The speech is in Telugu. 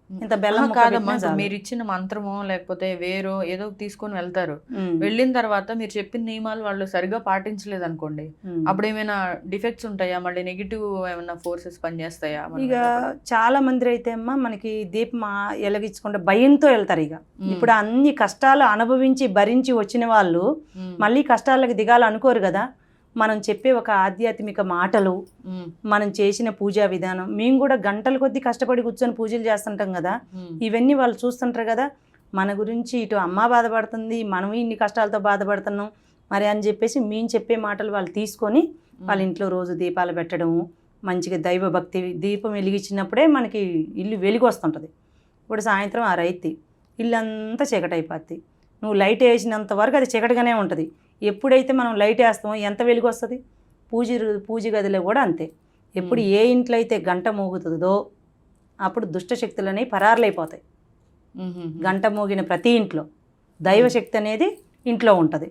ఇంత బెల్లం ముక్క కాదమ్మా, పెట్టినా చాలు. మీరు ఇచ్చిన మంత్రమో లేకపోతే వేరో ఏదో తీసుకొని వెళ్తారు. వెళ్ళిన తర్వాత మీరు చెప్పిన నియమాలు వాళ్ళు సరిగా పాటించలేదు అనుకోండి, అప్పుడు ఏమైనా డిఫెక్ట్స్ ఉంటాయా, మళ్ళీ నెగిటివ్ ఏమైనా ఫోర్సెస్ పనిచేస్తాయా? ఇక చాలా మంది అయితే అమ్మ మనకి దీపం ఎలగించకుండా భయంతో వెళ్తారు. ఇక ఇప్పుడు అన్ని కష్టాలు అనుభవించి భరించి వచ్చిన వాళ్ళు మళ్ళీ కష్టాలకు దిగాలి అనుకోరు కదా. మనం చెప్పే ఒక ఆధ్యాత్మిక మాటలు, మనం చేసిన పూజా విధానం, మేము కూడా గంటల కొద్దీ కష్టపడి కూర్చొని పూజలు చేస్తుంటాం కదా, ఇవన్నీ వాళ్ళు చూస్తుంటారు కదా. మన గురించి ఇటు అమ్మ బాధపడుతుంది, మనం ఇన్ని కష్టాలతో బాధపడుతున్నాం మరి అని చెప్పేసి మేము చెప్పే మాటలు వాళ్ళు తీసుకొని వాళ్ళ ఇంట్లో రోజు దీపాలు పెట్టడము, మంచిగా దైవభక్తి దీపం వెలిగించినప్పుడే మనకి ఇల్లు వెలిగి వస్తుంటుంది. ఇప్పుడు సాయంత్రం ఆ రైతి ఇల్లంతా చీకటైపోద్ది. నువ్వు లైట్ వేసినంత వరకు అది చీకటిగానే ఉంటుంది. ఎప్పుడైతే మనం లైట్ వేస్తామో ఎంత వెలుగు వస్తుంది. పూజ గదిలో కూడా అంతే. ఎప్పుడు ఏ ఇంట్లో అయితే గంట మోగుతుందో అప్పుడు దుష్టశక్తులు అనేవి పరారులైపోతాయి. గంట మోగిన ప్రతి ఇంట్లో దైవశక్తి అనేది ఇంట్లో ఉంటుంది.